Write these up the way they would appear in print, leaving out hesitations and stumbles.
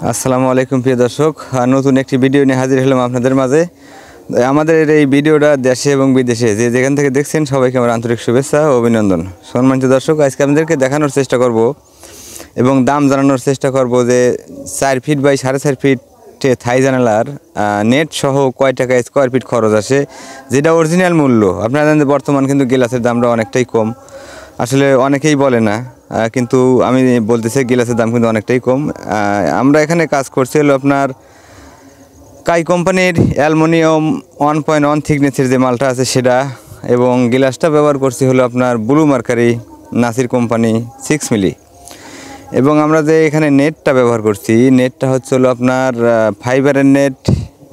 আসসালামু আলাইকুম প্রিয় দর্শক, নতুন একটি ভিডিও নিয়ে হাজির হলাম আপনাদের মাঝে। আমাদের এই ভিডিওটা দেশে এবং বিদেশে যে যেখান থেকে দেখছেন সবাইকে আমার আন্তরিক শুভেচ্ছা ও অভিনন্দন। সম্মানিত দর্শক, আজকে আপনাদেরকে দেখানোর চেষ্টা করব এবং দাম জানানোর চেষ্টা করব যে 4 ফিট বাই 4.5 ফিটে থাই জানালার নেট সহ কয় টাকা স্কোয়ার ফিট খরচ আসে, যেটা অরিজিনাল মূল্য। আপনারা জানেন বর্তমান কিন্তু গ্লাসের দামটা অনেকটাই কম, আসলে অনেকেই বলে না, কিন্তু আমি বলতেছি গ্লাসের দাম কিন্তু অনেকটাই কম। আমরা এখানে কাজ করছি হলো আপনার কাই কোম্পানির অ্যালুমিনিয়াম 1.1 থিকনেসের যে মালটা আছে সেটা, এবং গ্লাসটা ব্যবহার করছি হলো আপনার ব্লু মার্কারি নাসির কোম্পানি 6 মিলি। এবং আমরা যে এখানে নেটটা ব্যবহার করছি, নেটটা হচ্ছে হলো আপনার ফাইবারের নেট,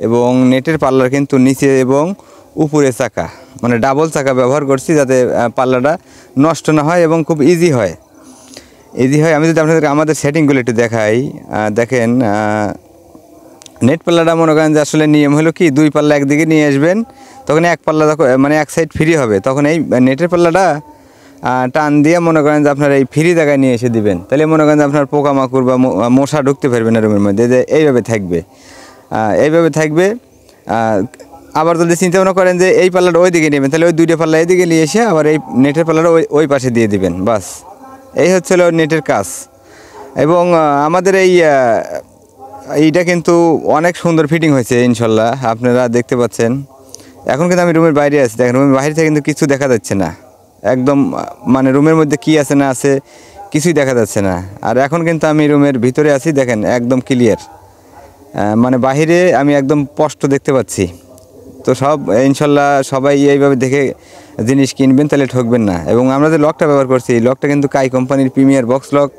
এবং নেটের পাল্লার কিন্তু নিচে এবং উপরে চাকা, মানে ডাবল চাকা ব্যবহার করছি যাতে পাল্লাটা নষ্ট না হয় এবং খুব ইজি হয়। আমি যদি আপনাদেরকে আমাদের সেটিংগুলো একটু দেখাই, দেখেন নেট পাল্লাটা মনে করেন যে আসলে নিয়ম হলো কি, 2 পাল্লা একদিকে নিয়ে আসবেন, তখন এক পাল্লা মানে এক সাইড ফ্রি হবে, তখন এই নেটের পাল্লাটা টান দিয়ে মনে করেন যে আপনার এই ফ্রি জায়গায় নিয়ে এসে দিবেন, তাহলে মনে করেন যে আপনার পোকামাকড় বা মশা ঢুকতে পারবে না রুমের মধ্যে, যে এইভাবে থাকবে। আবার যদি চিন্তা ভাবনা করেন যে এই পাল্লাটা ওই দিকে নেবেন, তাহলে ওই 2টা পাল্লা এইদিকে নিয়ে এসে আবার এই নেটের পাল্লাটা ওই পাশে দিয়ে দিবেন, বাস। এই হচ্ছে নেটের কাজ। এবং আমাদের এইটা কিন্তু অনেক সুন্দর ফিটিং হয়েছে ইনশাল্লাহ, আপনারা দেখতে পাচ্ছেন। এখন কিন্তু আমি রুমের বাইরে আছি, দেখেন রুমের বাইরে থেকে কিন্তু কিছু দেখা যাচ্ছে না, একদম মানে রুমের মধ্যে কি আছে না আছে কিছুই দেখা যাচ্ছে না। আর এখন কিন্তু আমি রুমের ভিতরে আছি, দেখেন একদম ক্লিয়ার, মানে বাহিরে আমি একদম স্পষ্ট দেখতে পাচ্ছি। তো ইনশাল্লাহ সবাই এইভাবে দেখে জিনিস কিনবেন, তাহলে ঠকবেন না। এবং আমরা যে লকটা ব্যবহার করছি, এই লকটা কিন্তু কাই কোম্পানির প্রিমিয়ার বক্স লক।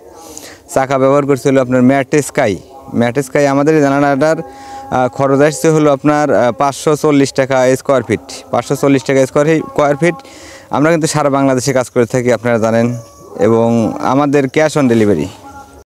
চাকা ব্যবহার করছে হলো আপনার ম্যাটেস্কাই। আমাদের এই জানালাটার খরচ আসছে হলো আপনার 540 টাকা স্কোয়ার ফিট। 540 টাকা স্কোয়ার ফিট। আমরা কিন্তু সারা বাংলাদেশে কাজ করে থাকি, আপনারা জানেন, এবং আমাদের ক্যাশ অন ডেলিভারি।